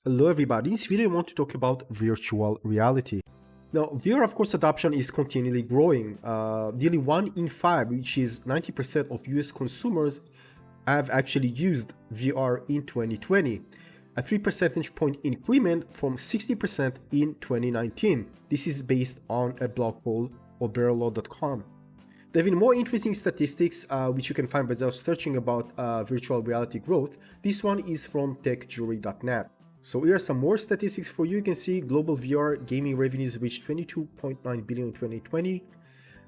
Hello everybody, in this video I want to talk about virtual reality. Now, VR of course adoption is continually growing. Nearly 1 in 5, which is 90% of US consumers have actually used VR in 2020. A 3 percentage point increment from 60% in 2019. This is based on a blog poll of Barrelaw.com. There have been more interesting statistics which you can find by just searching about virtual reality growth. This one is from techjury.net. So here are some more statistics for you. You can see global VR gaming revenues reached 22.9 billion in 2020.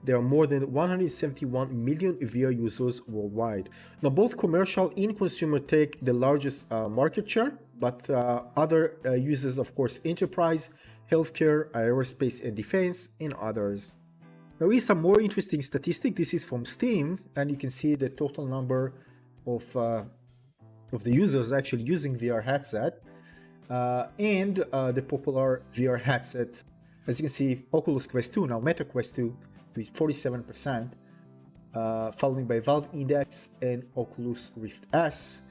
There are more than 171 million VR users worldwide. Now, both commercial and consumer take the largest market share, but other uses, of course, enterprise, healthcare, aerospace and defense, and others. There is some more interesting statistic. This is from Steam, and you can see the total number of the users actually using VR headset. And the popular VR headset, as you can see, Oculus Quest 2, now Meta Quest 2 with 47%, followed by Valve Index and Oculus Rift S.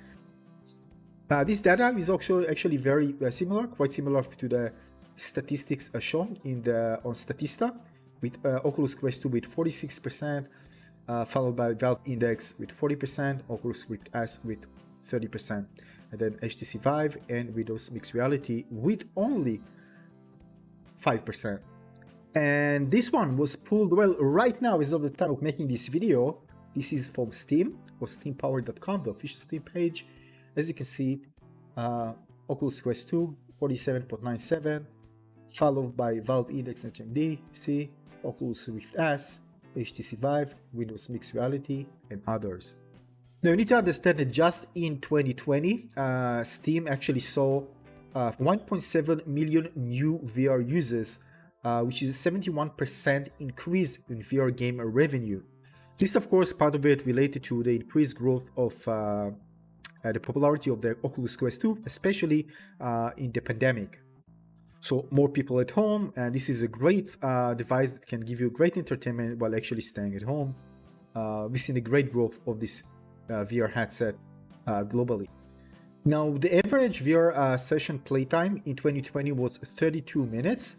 This data is also actually very similar, quite similar to the statistics shown on Statista, with Oculus Quest 2 with 46%, followed by Valve Index with 40%, Oculus Rift S with 30%, and then HTC Vive and Windows Mixed Reality with only 5%. And this one was pulled, well, right now is of the time of making this video. This is from Steam, or steampower.com, the official Steam page. As you can see, Oculus Quest 2, 47.97, followed by Valve Index HMD, see, Oculus Rift S, HTC Vive, Windows Mixed Reality, and others. Now, you need to understand that just in 2020, Steam actually saw 1.7 million new VR users, which is a 71% increase in VR game revenue. This, of course, part of it related to the increased growth of the popularity of the Oculus Quest 2, especially in the pandemic. So more people at home, and this is a great device that can give you great entertainment while actually staying at home. We've seen a great growth of this VR headset globally. Now, the average VR session playtime in 2020 was 32 minutes,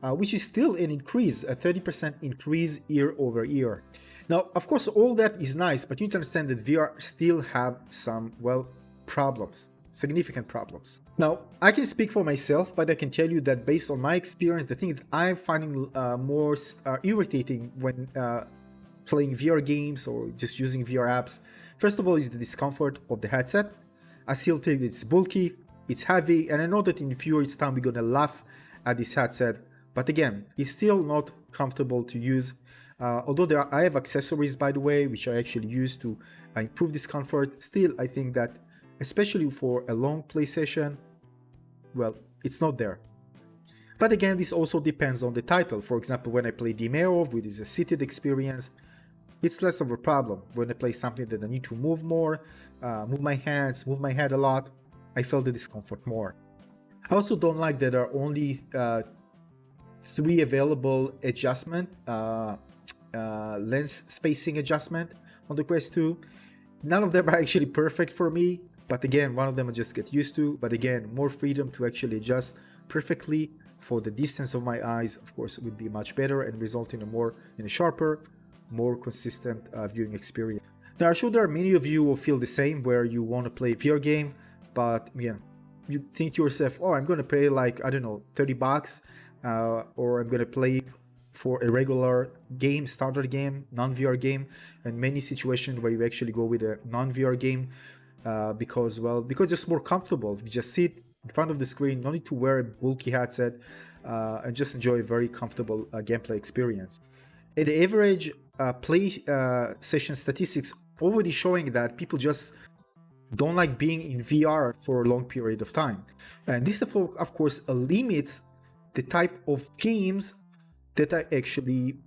which is still an increase, a 30% increase year over year. Now, of course, all that is nice, but you need to understand that VR still have some, well, problems, significant problems. Now, I can speak for myself, but I can tell you that based on my experience, the thing that I'm finding most irritating when playing VR games or just using VR apps, first of all, is the discomfort of the headset. I still think it's bulky, it's heavy, and I know that in a few years' time we're gonna laugh at this headset, but again, it's still not comfortable to use. Although I have accessories, by the way, which I actually use to improve this comfort, still I think that, especially for a long play session, well, it's not there. But again, this also depends on the title. For example, when I play Dimeo, which is a seated experience, it's less of a problem. When I play something that I need to move more, move my hands, move my head a lot, I feel the discomfort more. I also don't like that there are only 3 available adjustment, lens spacing adjustment on the Quest 2. None of them are actually perfect for me, but again, one of them I just get used to. But again, more freedom to actually adjust perfectly for the distance of my eyes, of course, would be much better and result in a sharper, more consistent viewing experience. Now, I'm sure there are many of you who feel the same, where you want to play a VR game, but again, you think to yourself, oh, I'm going to pay like, I don't know, $30, or I'm going to play for a regular game, standard game, non-VR game, and many situations where you actually go with a non-VR game because it's more comfortable. You just sit in front of the screen, no need to wear a bulky headset, and just enjoy a very comfortable gameplay experience. And the average play session statistics already showing that people just don't like being in VR for a long period of time. And this, of course, limits the type of games that are actually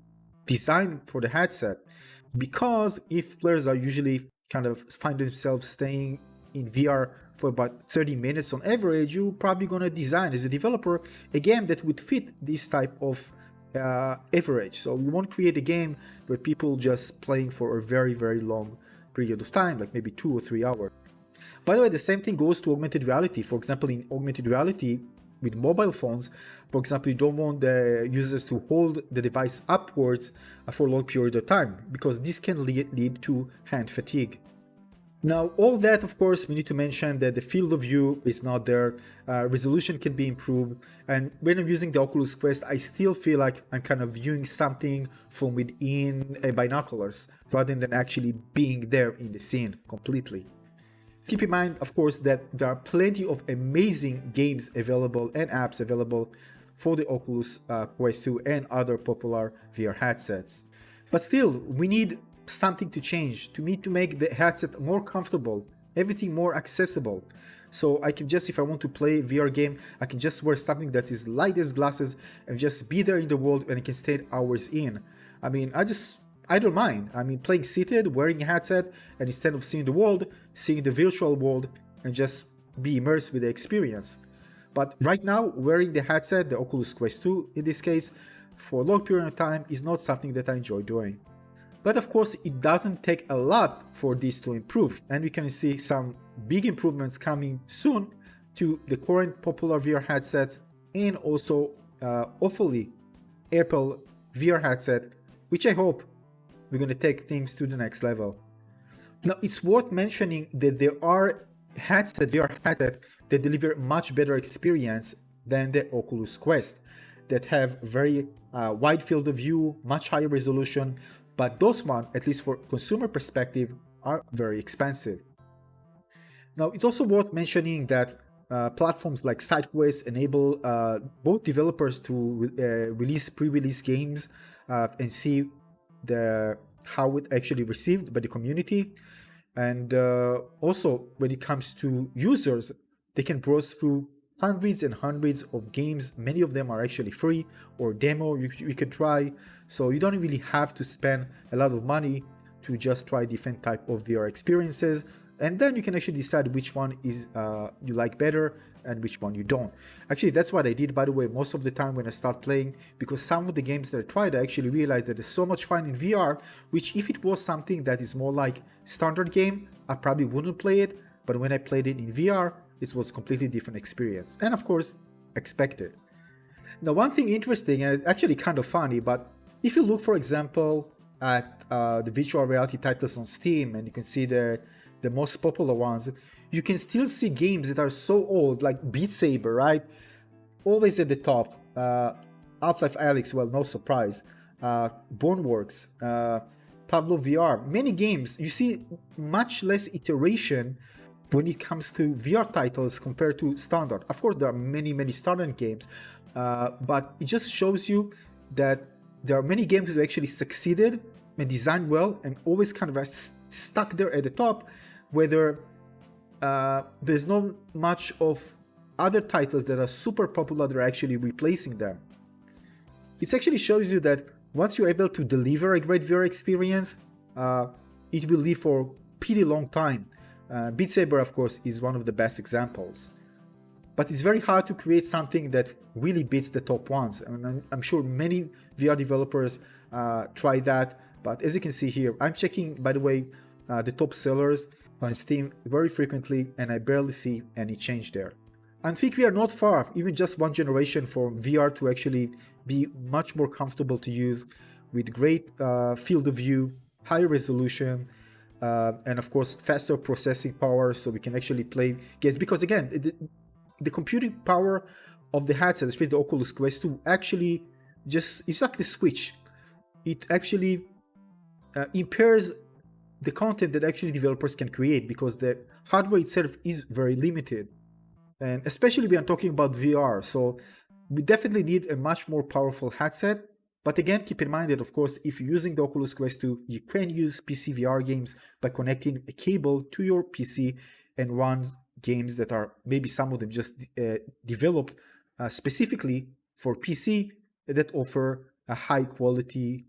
designed for the headset. Because if players are usually kind of find themselves staying in VR for about 30 minutes on average, you're probably going to design as a developer a game that would fit this type of average. So you won't create a game where people just playing for a very, very long period of time, like maybe 2 or 3 hours. By the way, the same thing goes to augmented reality. For example, in augmented reality with mobile phones, for example, you don't want the users to hold the device upwards for a long period of time because this can lead to hand fatigue. Now, all that, of course, we need to mention that the field of view is not there, resolution can be improved, and when I'm using the Oculus Quest, I still feel like I'm kind of viewing something from within binoculars, rather than actually being there in the scene completely. Keep in mind, of course, that there are plenty of amazing games available and apps available for the Oculus Quest 2 and other popular VR headsets. But still, we need something to change, to make the headset more comfortable, everything more accessible. So I can just, if I want to play VR game, I can just wear something that is light as glasses and just be there in the world and I can stay hours in. I mean, I don't mind. I mean, playing seated, wearing a headset, and instead of seeing the world, seeing the virtual world and just be immersed with the experience. But right now, wearing the headset, the Oculus Quest 2 in this case, for a long period of time is not something that I enjoy doing. But of course, it doesn't take a lot for this to improve, and we can see some big improvements coming soon to the current popular VR headsets and also hopefully Apple VR headset, which I hope we're going to take things to the next level. Now, it's worth mentioning that there are VR headsets that deliver much better experience than the Oculus Quest, that have very wide field of view, much higher resolution, but those ones, at least for consumer perspective, are very expensive. Now, it's also worth mentioning that platforms like SideQuest enable both developers to release pre-release games and see how it actually received by the community. And also, when it comes to users, they can browse through hundreds and hundreds of games. Many of them are actually free or demo you can try. So you don't really have to spend a lot of money to just try different type of VR experiences. And then you can actually decide which one is you like better and which one you don't. Actually, that's what I did, by the way, most of the time when I start playing, because some of the games that I tried, I actually realized that there's so much fun in VR, which if it was something that is more like standard game, I probably wouldn't play it. But when I played it in VR, it was a completely different experience. And of course, expected. Now, one thing interesting, and it's actually kind of funny, but if you look, for example, at the virtual reality titles on Steam, and you can see the most popular ones, you can still see games that are so old, like Beat Saber, right? Always at the top. Half-Life Alyx, well, no surprise. Boneworks, Pablo VR, many games. You see much less iteration when it comes to VR titles compared to standard. Of course, there are many standard games, but it just shows you that there are many games that actually succeeded and designed well and always kind of stuck there at the top, whether there's not much of other titles that are super popular that are actually replacing them. It actually shows you that once you're able to deliver a great VR experience, it will live for a pretty long time. Beat Saber, of course, is one of the best examples. But it's very hard to create something that really beats the top ones. I mean, I'm sure many VR developers try that, but as you can see here, I'm checking, by the way, the top sellers on Steam very frequently, and I barely see any change there. I think we are not far, even just one generation, for VR to actually be much more comfortable to use, with great field of view, higher resolution, and of course faster processing power, so we can actually play games. Because again, the computing power of the headset, especially the Oculus Quest 2, actually it's like the Switch. It actually impairs the content that actually developers can create, because the hardware itself is very limited. And especially when I'm talking about VR, so we definitely need a much more powerful headset. But again, keep in mind that, of course, if you're using the Oculus Quest 2, you can use PC VR games by connecting a cable to your PC and run games that are maybe some of them just developed specifically for PC that offer a high quality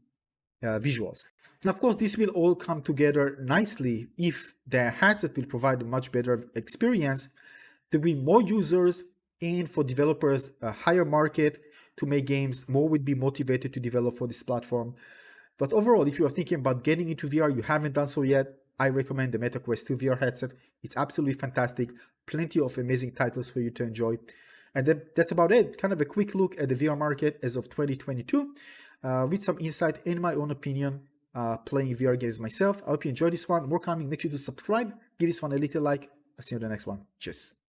visuals. And of course, this will all come together nicely if the headset will provide a much better experience. There will be more users, and for developers, a higher market to make games. More would be motivated to develop for this platform. But overall, if you are thinking about getting into VR, you haven't done so yet, I recommend the Meta Quest 2 VR headset. It's absolutely fantastic. Plenty of amazing titles for you to enjoy. And that's about it. Kind of a quick look at the VR market as of 2022 with some insight in my own opinion playing VR games myself. I hope you enjoyed this one. More coming. Make sure to subscribe. Give this one a little like. I'll see you in the next one. Cheers.